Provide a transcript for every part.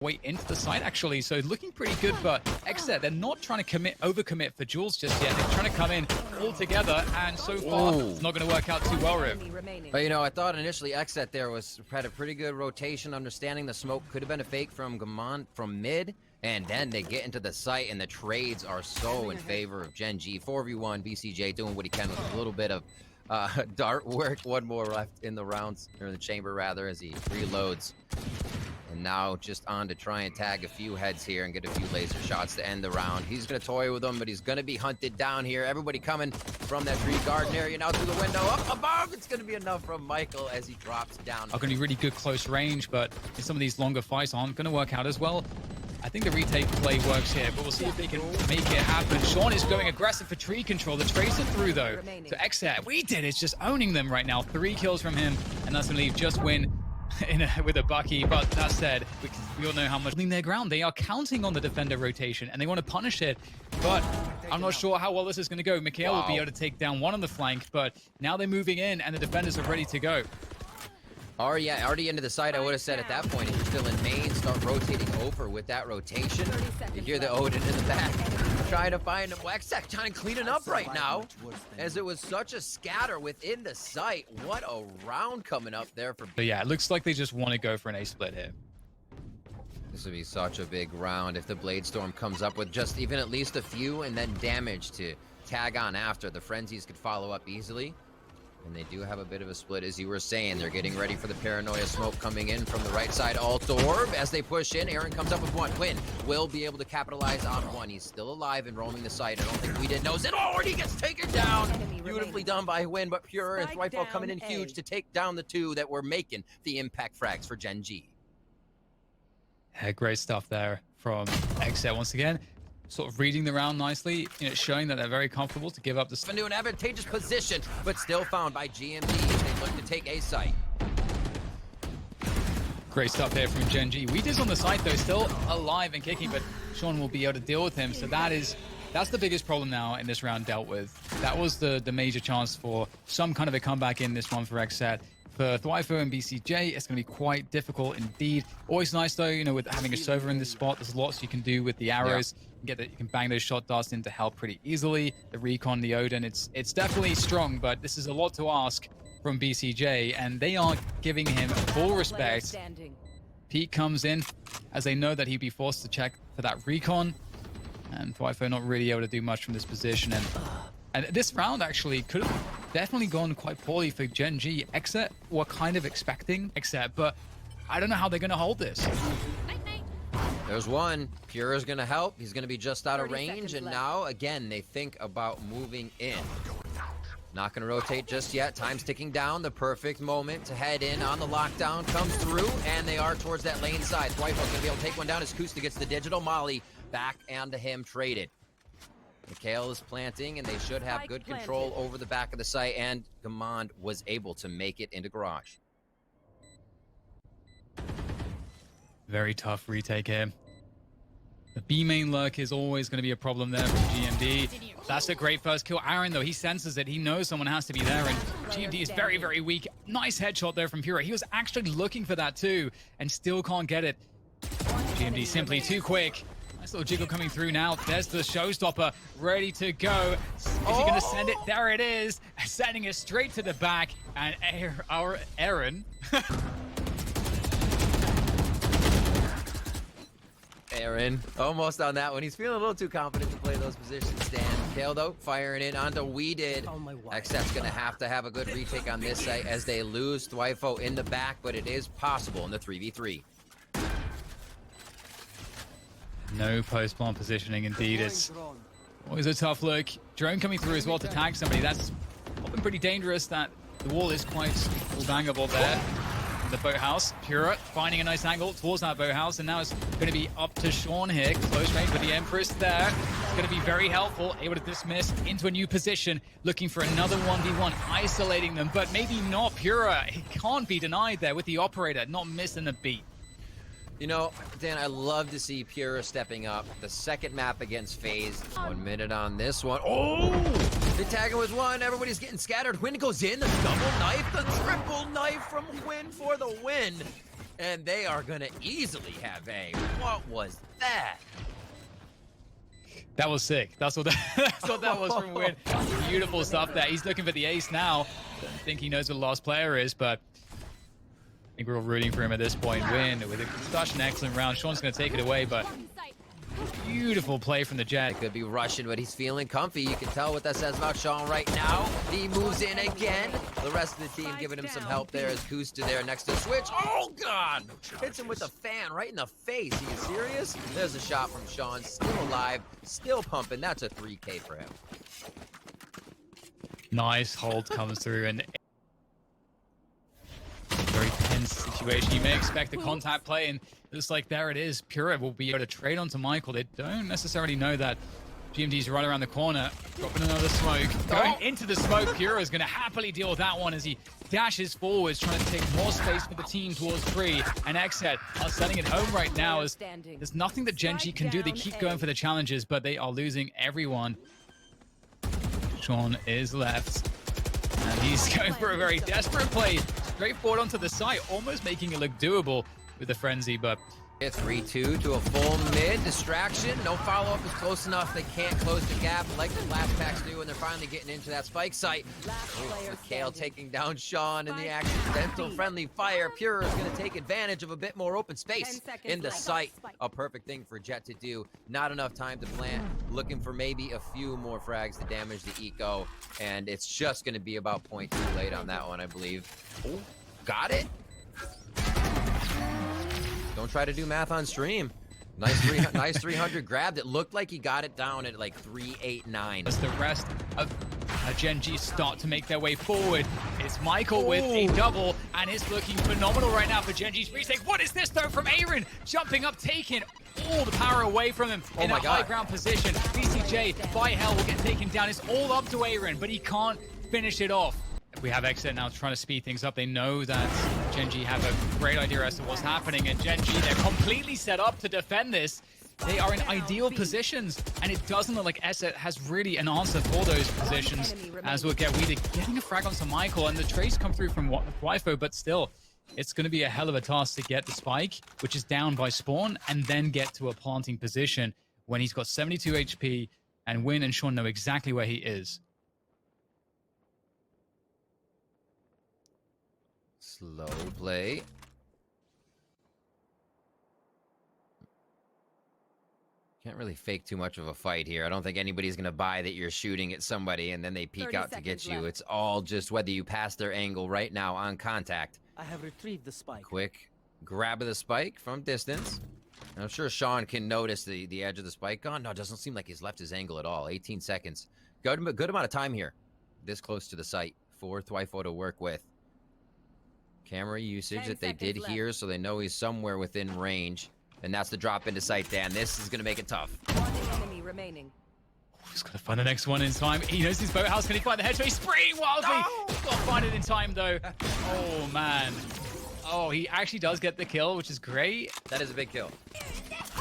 way into the site actually, so looking pretty good. But XSET, they're not trying to overcommit for Jules just yet. They're trying to come in all together, and so far it's not going to work out too well, Riv. But you know, I thought initially XSET there had a pretty good rotation, understanding the smoke could have been a fake from Gamon from mid, and then they get into the site, and the trades are so in favor of Gen.G. 4v1, VCJ doing what he can with a little bit of dart work. One more left in the rounds, or in the chamber rather, as he reloads. And now just on to try and tag a few heads here and get a few laser shots to end the round. He's going to toy with them, but he's going to be hunted down here. Everybody coming from that tree garden area now through the window. Up above, it's going to be enough from Michael as he drops down. Are going to be really good close range, but some of these longer fights aren't going to work out as well. I think the retake play works here, but we'll see if they can make it happen. Sean is going aggressive for tree control. The tracer through, though, to XSET. We did is just owning them right now. 3 kills from him, and that's going to leave just Win with a Bucky. But that said, we all know how much holding their ground. They are counting on the defender rotation, and they want to punish it. But I'm not sure how well this is going to go. Mikhail will be able to take down one on the flank, but now they're moving in, and the defenders are ready to go. Already into the site. I would have said at that point, if you're still in main, start rotating over with that rotation. You hear the Odin in the back, trying to find him. XSET trying to clean it up right now, as it was such a scatter within the site. What a round coming up there for... But yeah, it looks like they just want to go for an A split here. This would be such a big round if the Blade Storm comes up with just even at least a few, and then damage to tag on after. The Frenzies could follow up easily. And they do have a bit of a split, as you were saying. They're getting ready for the Paranoia smoke coming in from the right side. Alt Orb, as they push in, Aaron comes up with one. Quinn will be able to capitalize on one. He's still alive and roaming the site. I don't think we did knows it. Oh, and he gets taken down. Beautifully done by Win, but Pure and Thryfall coming in huge to take down the two that were making the impact frags for Gen.G. Yeah, great stuff there from XSET once again. Sort of reading the round nicely, showing that they're very comfortable to give up the... Into an advantageous position, but still found by GMD as they look to take A site. Great stuff here from Gen.G. Weed's on the site, though, still alive and kicking, but Sean will be able to deal with him. So that's the biggest problem now in this round dealt with. That was the major chance for some kind of a comeback in this one for XSET. For Thryfall and BCJ, it's going to be quite difficult indeed. Always nice, though, with having a Sova in this spot. There's lots you can do with the arrows. You can bang those shot darts into hell pretty easily. The recon, the Odin, it's definitely strong, but this is a lot to ask from BCJ, and they are giving him full respect. Pete comes in as they know that he'd be forced to check for that recon, and Thryfall not really able to do much from this position. And this round actually could have definitely gone quite poorly for Gen.G. XSET were kind of expecting XSET, but I don't know how they're going to hold this. There's one. Pure is going to help. He's going to be just out of range, and now, again, they think about moving in. Not going to rotate just yet. Time's ticking down. The perfect moment to head in on the lockdown comes through, and they are towards that lane side. Thryfall's going to be able to take one down as Kusta gets the digital molly back onto him traded. Mikhail is planting, and they should have good control over the back of the site, and Gamond was able to make it into garage. Very tough retake here. The B main lurk is always going to be a problem there from GMD. That's a great first kill. Aaron, though, he senses it. He knows someone has to be there, and GMD is very, very weak. Nice headshot there from Pura. He was actually looking for that too, and still can't get it. GMD simply too quick. Nice little jiggle coming through now. There's the showstopper ready to go. Is he going to send it? There it is. Sending it straight to the back. And our Aaron... Aaron, almost on that one. He's feeling a little too confident to play those positions, Dan. Mikhail, though, firing in onto Weeded. XSET's going to have a good retake on this site as they lose Thryfall in the back, but it is possible in the 3v3. No post-plant positioning, indeed. It's always a tough look. Drone coming through as well to tag somebody. That's often pretty dangerous. That the wall is quite bangable there. The boathouse. Pura finding a nice angle towards that boathouse, and now it's going to be up to Sean here. Close range with the Empress there. It's going to be very helpful. Able to dismiss into a new position, looking for another 1v1, isolating them, but maybe not. Pura, he can't be denied there with the operator, not missing a beat. You know, Dan, I love to see Pura stepping up. The second map against FaZe. 1 minute on this one. Oh! The tagging was one. Everybody's getting scattered. Win goes in. The double knife. The triple knife from Win for the win. And they are going to easily have A. What was that? That was sick. That's what that was from Win. Beautiful stuff there. He's looking for the ace now. Don't think he knows who the last player is, but I think we're all rooting for him at this point. Win with such an excellent round. Sean's going to take it away, but beautiful play from the Jet. It could be Russian, but he's feeling comfy. You can tell what that says about Sean right now. He moves in again. The rest of the team giving him some help there as Kusta there next to Switch. Oh, God! Hits him with a fan right in the face. Are you serious? There's a shot from Sean. Still alive. Still pumping. That's a 3K for him. Nice hold comes through, and very tense situation. You may expect the contact play, and just like there it is, Pura will be able to trade onto Michael. They don't necessarily know that GMG's right around the corner, dropping another smoke. Going into the smoke, Pura is going to happily deal with that one as he dashes forwards, trying to take more space for the team towards 3. And XSET are setting it home right now as there's nothing that Gen.G can do. They keep going for the challenges, but they are losing everyone. Sean is left, and he's going for a very desperate play. Straight forward onto the site, almost making it look doable with the frenzy, but it's 3-2 to a full mid. Distraction. No follow-up is close enough. They can't close the gap like the last packs do, and they're finally getting into that spike site. Kale taking down Sean in the accidental friendly fire. Pure is going to take advantage of a bit more open space in the site. A perfect thing for Jet to do. Not enough time to plant. Looking for maybe a few more frags to damage the eco, and it's just going to be about 0.2 late on that one, I believe. Oh, got it. Don't try to do math on stream. Nice 300 grabbed. It looked like he got it down at like 389. As the rest of Gen.G start to make their way forward, it's Michael with a double, and it's looking phenomenal right now for Gen.G's retake. What is this though from Aaron? Jumping up, taking all the power away from him in a high ground position. VCJ by Hell will get taken down. It's all up to Aaron, but he can't finish it off. We have XSET now trying to speed things up. They know that Gen.G have a great idea as to what's happening, and Gen.G, they're completely set up to defend this. They are in ideal positions, and it doesn't look like XSET has really an answer for those positions, as we'll get Weeder getting a frag onto Michael, and the trace come through from Wifo, but still, it's going to be a hell of a task to get the spike, which is down by spawn, and then get to a planting position when he's got 72 HP, and Win and Sean know exactly where he is. Slow play. Can't really fake too much of a fight here. I don't think anybody's going to buy that you're shooting at somebody and then they peek out to get you. Left. It's all just whether you pass their angle right now on contact. I have retrieved the spike. Quick grab of the spike from distance. I'm sure Sean can notice the edge of the spike gone. No, it doesn't seem like he's left his angle at all. 18 seconds. Good amount of time here. This close to the site for Twifo to work with. Camera usage that they did here, so they know he's somewhere within range. And that's the drop into sight, Dan. This is going to make it tough. One enemy remaining. He's got to find the next one in time. He knows his boathouse. Can he find the headshot? He's spraying wildly. He's got to find it in time, though. Oh, man. Oh, he actually does get the kill, which is great. That is a big kill.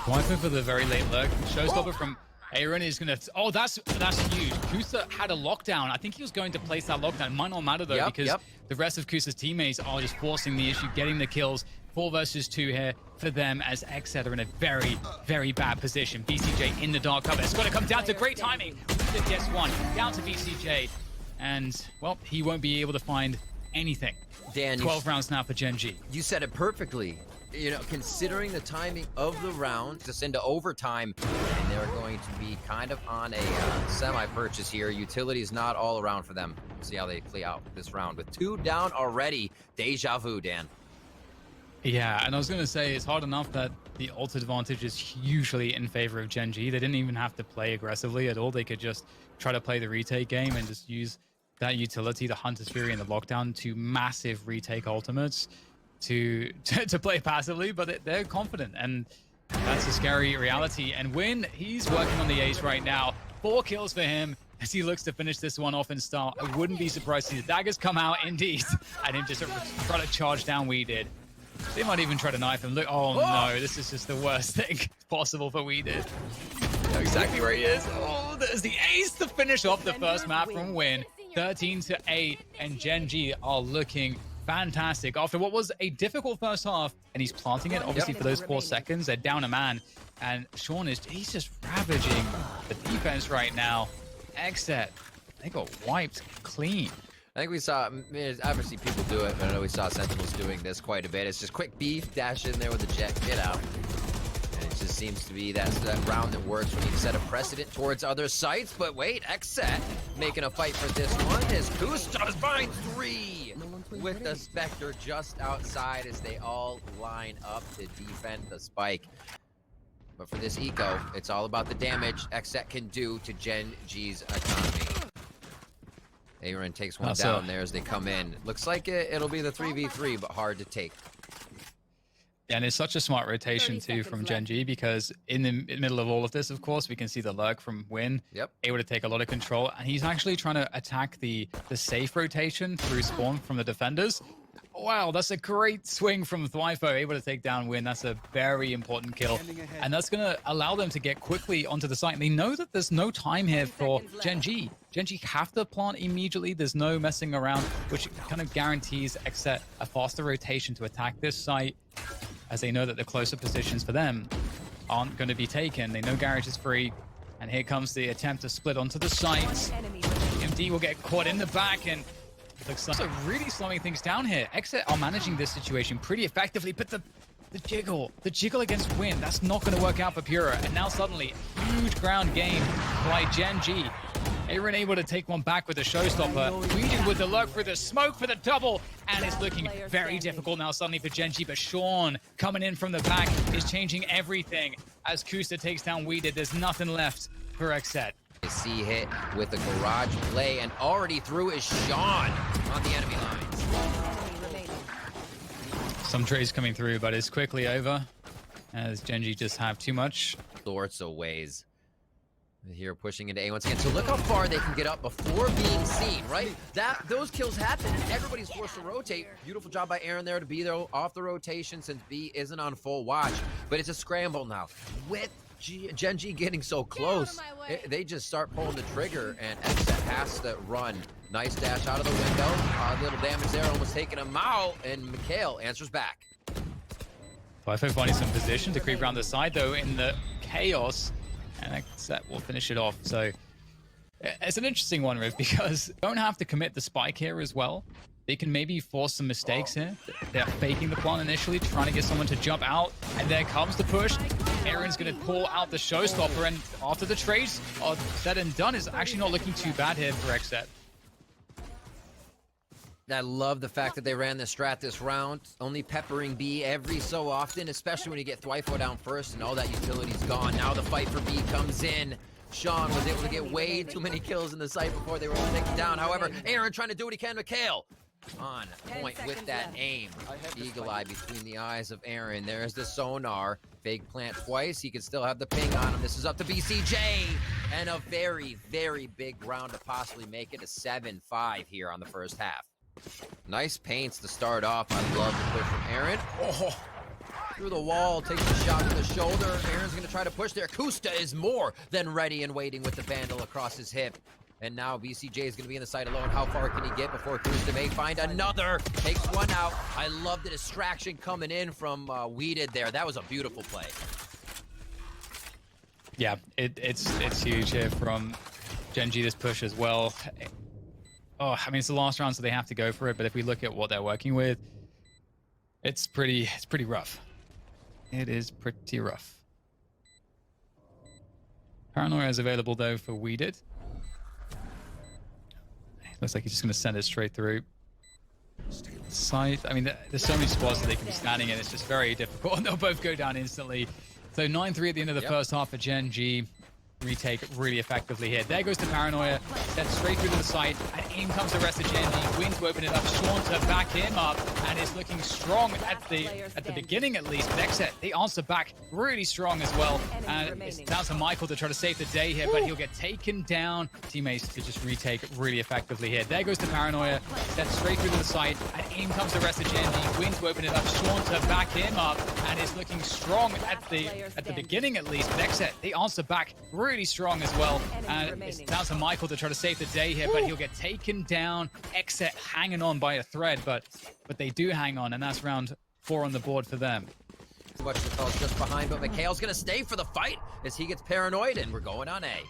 Wifo for the very late lurk. Showstopper from Aaron is going to... Oh, that's huge. Kusa had a lockdown. I think he was going to place that lockdown. It might not matter, though, because the rest of Kusa's teammates are just forcing the issue, getting the kills. 4 versus 2 here for them as XSET are in a very, very bad position. VCJ in the dark cover. It's going to come down to great timing. He gets one down to VCJ. And, well, he won't be able to find anything. Dan, 12 rounds now for Gen.G. You said it perfectly. You know, considering the timing of the round, just into overtime, and they're going to be kind of on a semi-purchase here. Utility is not all around for them. We'll see how they play out this round. With 2 down already, deja vu, Dan. Yeah, and I was going to say, it's hard enough that the ult advantage is usually in favor of Gen.G. They didn't even have to play aggressively at all. They could just try to play the retake game and just use that utility, the Hunter's Fury and the lockdown, to massive retake ultimates to play passively, but they're confident, and that's a scary reality. And Win, he's working on the ace right now. 4 kills for him as he looks to finish this one off in style. I wouldn't be surprised to see the daggers come out indeed, and him just try to charge down Weeded. They might even try to knife him. Look, oh no, this is just the worst thing possible for Weeded. Know exactly where he is. Oh, there's the ace to finish off the first map from Win. 13-8, and Gen.G are looking fantastic. After what was a difficult first half, and he's planting it, obviously, for those 4 seconds. They're down a man, and Sean he's just ravaging the defense right now. XSET, they got wiped clean. I think we saw, obviously people do it, but I know we saw Sentinels doing this quite a bit. It's just quick beef, dash in there with the jet, get out. And it just seems to be that round that works when you set a precedent towards other sites. But wait, XSET making a fight for this one as Kustas finds 3 with the Spectre just outside as they all line up to defend the spike. But for this eco, it's all about the damage XSET can do to Gen.G's economy. Aaron takes one down there as they come in. Looks like it'll be the 3v3, but hard to take. Yeah, and it's such a smart rotation too from Gen.G, because in the middle of all of this, of course, we can see the lurk from Win, able to take a lot of control, and he's actually trying to attack the safe rotation through spawn from the defenders. Wow, that's a great swing from Thwyfo, able to take down Win. That's a very important kill, and that's going to allow them to get quickly onto the site. And they know that there's no time here for Gen.G. Gen.G have to plant immediately. There's no messing around, which kind of guarantees XSET a faster rotation to attack this site, as they know that the closer positions for them aren't going to be taken. They know Garage is free, and here comes the attempt to split onto the sites. MD will get caught in the back, and looks like really slowing things down here. XSET are managing this situation pretty effectively, but the jiggle against Win, that's not going to work out for Pura. And now suddenly, huge ground game by Gen.G. Aaron able to take one back with the showstopper. Weeded with the lurk for the smoke for the double, and it's looking very difficult now suddenly for Gen.G. But Sean coming in from the back is changing everything as Kusta takes down Weeded. There's nothing left for XSET. C hit with the garage play, and already through is Sean on the enemy lines. Some trades coming through, but it's quickly over as Gen.G just have too much. Sorts of ways. Here pushing into A once again. So look how far they can get up before being seen, right? Those kills happen and everybody's forced to rotate. Beautiful job by Aaron there to be there off the rotation since B isn't on full watch. But it's a scramble now. With Gen.G getting so close, they just start pulling the trigger, and XSET has to run. Nice dash out of the window. A little damage there, almost taking him out, and Mikhail answers back. Thwyfo finding some position to creep around the side, though, in the chaos, and XSET will finish it off. So it's an interesting one, Riv, because you don't have to commit the spike here as well. They can maybe force some mistakes here. They're faking the plant initially, trying to get someone to jump out, and there comes the push. Aaron's going to pull out the showstopper, and after the trades are said and done, is actually not looking too bad here for XSET. I love the fact that they ran the strat this round, only peppering B every so often, especially when you get Thwyfo down first and all that utility's gone. Now the fight for B comes in. Sean was able to get way too many kills in the site before they were able to take him down. However, Aaron trying to do what he can. Mikhail on point with that aim. Eagle eye between the eyes of Aaron. There's the sonar. Fake plant twice. He can still have the ping on him. This is up to BCJ. And a very, very big round to possibly make it a 7-5 here on the first half. Nice paints to start off. I love the push from Aaron. Oh, through the wall, takes a shot to the shoulder. Aaron's going to try to push there. Kusta is more than ready and waiting with the vandal across his hip. And now BCJ is going to be in the site alone. How far can he get before Kusta may find another? Takes one out. I love the distraction coming in from Weeded there. That was a beautiful play. Yeah, it's huge here from Gen.G, this push as well. Oh, I mean, it's the last round, so they have to go for it. But if we look at what they're working with, it's pretty rough. It is pretty rough. Paranoia is available, though, for Weeded. Looks like he's just going to send it straight through. Side. I mean, there's so many spots that they can be standing in. It's just very difficult, and they'll both go down instantly. So 9-3 at the end of the first half for Gen.G. Retake really effectively here. There goes the Paranoia. Sent straight through to the side, and in comes the rest of Gen.G. Win to open it up. Sean to back him up, and is looking strong at the beginning at least. But XSET, they answer back really strong as well. And it's down to Michael to try to save the day here, but he'll get taken down. Teammates to just retake really effectively here. There goes the Paranoia. Sent straight through to the side, and in comes the rest of Gen.G. Win to open it up. Sean to back him up, and is looking strong at the beginning at least. But XSET, they answer back really strong as well. And it's down to Michael to try to save the day here, but he'll get taken taken down. XSET hanging on by a thread, but they do hang on, and that's round 4 on the board for them. Much the fellas just behind, but McHale's gonna stay for the fight as he gets paranoid, and we're going on A.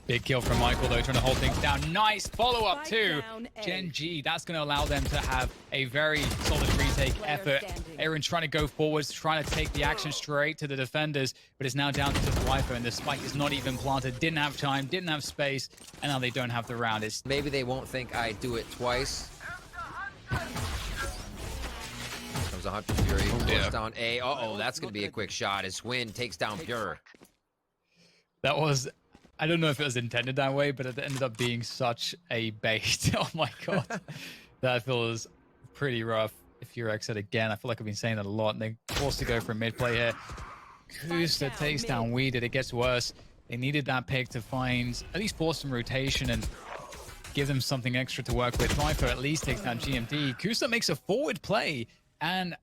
Big kill from Michael, though, trying to hold things down. Nice follow-up too. Gen.G, that's going to allow them to have a very solid retake effort. Aaron's trying to go forwards, trying to take the action straight to the defenders, but it's now down to just Wiper, and the spike is not even planted. Didn't have time, didn't have space, and now they don't have the round. Maybe they won't think I do it twice. Comes a Hunter's Fury, goes down A. Uh-oh, that's going to be a quick shot as Swin takes down Pure. That was... I don't know if it was intended that way, but it ended up being such a bait. Oh my god. That feels pretty rough. If you're XSET again, I feel like I've been saying that a lot, and they're forced to go for a mid play here. Kusta takes down Weeded. It gets worse. They needed that pick to find, at least force some rotation and give them something extra to work with. Viper at least takes down GMD. Kusta makes a forward play, and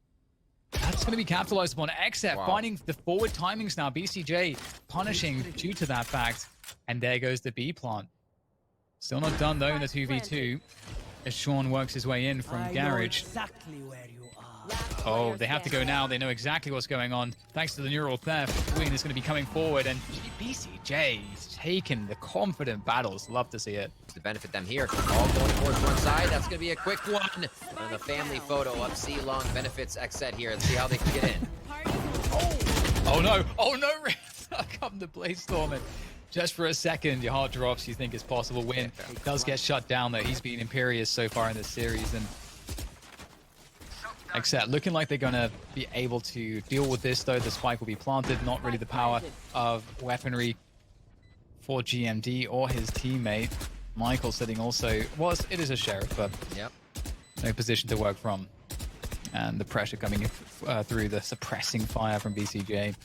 that's going to be capitalized upon. XSET finding the forward timings now. BCJ punishing due to that fact. And there goes the B plant. Still not done though in the 2v2 as Sean works his way in from Garage. Oh, they have to go now. They know exactly what's going on. Thanks to the neural theft, Queen is going to be coming forward, and BCJ is taking the confident battles. Love to see it. To benefit them here, all going towards one side. That's going to be a quick one. And the family photo up C long benefits XSET here. Let's see how they can get in. Oh no! Oh no! Come the Blaze Storming. Just for a second, your heart drops. You think it's possible. Win does get shut down though. He's been imperious so far in this series, and XSET looking like they're gonna be able to deal with this though. The spike will be planted. Not really the power of weaponry for GMD or his teammate. Michael sitting also. Well, it is a sheriff, but no position to work from, and the pressure coming through the suppressing fire from BCJ.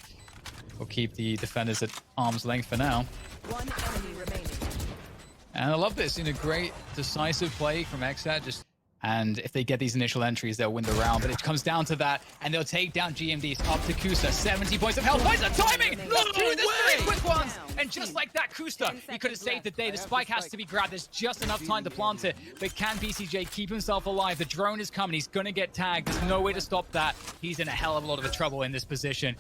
We'll keep the defenders at arm's length for now. One enemy remaining. And I love this. In a great decisive play from XSET. And if they get these initial entries, they'll win the round. But it comes down to that, and they'll take down GMD's up to Kusta. 70 points of health. Why is that timing? No way! There's 3 quick ones! And just like that, Kusta, he could have saved the day. The spike has to be grabbed. There's just enough time to plant it. But can BCJ keep himself alive? The drone is coming. He's going to get tagged. There's no way to stop that. He's in a hell of a lot of trouble in this position.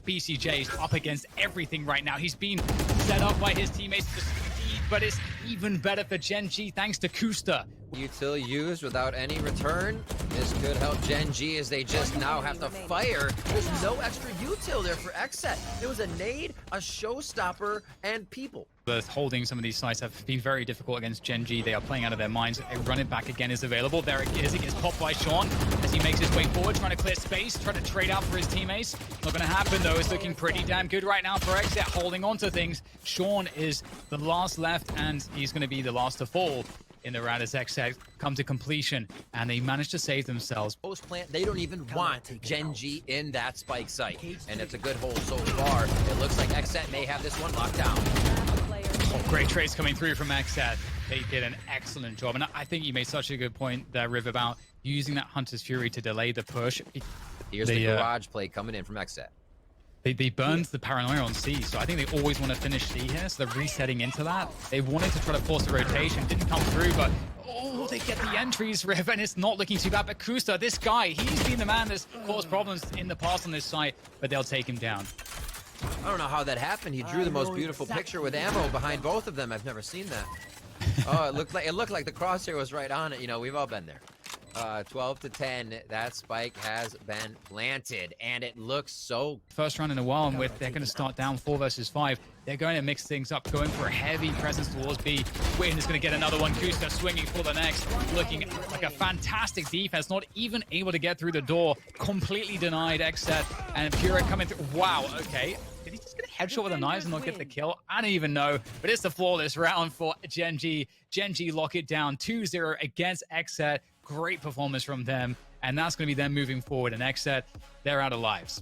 BCJ is up against everything right now. He's been set up by his teammates to succeed, but it's even better for Gen.G thanks to Kusta. Util used without any return. This could help Gen.G as they just now have to fire. There's no extra util there for XSET. There was a nade, a showstopper, and people. But holding some of these sites have been very difficult against Gen.G. They are playing out of their minds. A run it back again is available. There it is. It gets popped by Sean as he makes his way forward, trying to clear space, trying to trade out for his teammates. Not going to happen, though. It's looking pretty damn good right now for XSET, holding on to things. Sean is the last left, and he's going to be the last to fall in the round as XSET come to completion, and they managed to save themselves. Post plant, they don't even want Gen.G in that spike site, and it's a good hold so far. It looks like XSET may have this one locked down. Oh, great trades coming through from XSET. They did an excellent job, and I think you made such a good point there, Riv, about using that Hunter's Fury to delay the push. Here's the garage play coming in from XSET. They burned the paranoia on C, so I think they always want to finish C here, so they're resetting into that. They wanted to try to force the rotation, didn't come through, but oh, they get the entries, Riv, and it's not looking too bad. But Kusta, this guy, he's been the man that's caused problems in the past on this site, but they'll take him down. I don't know how that happened. He drew the most beautiful picture with ammo behind both of them. I've never seen that. Oh, it looked like the crosshair was right on it. You know, we've all been there. 12 to 10, that spike has been planted, and it looks so... First round in a while, and they're going to start down 4 versus 5. They're going to mix things up, going for a heavy presence towards B. Witten is going to get another one. Kusta swinging for the next, looking like a fantastic defense, not even able to get through the door. Completely denied XSET, and Pure coming through. Wow, okay. Did he just get a headshot with a knife and not get the kill? I don't even know, but it's the flawless round for Gen.G. Gen.G lock it down 2-0 against XSET. Great performance from them, and that's going to be them moving forward. And XSET, they're out of lives.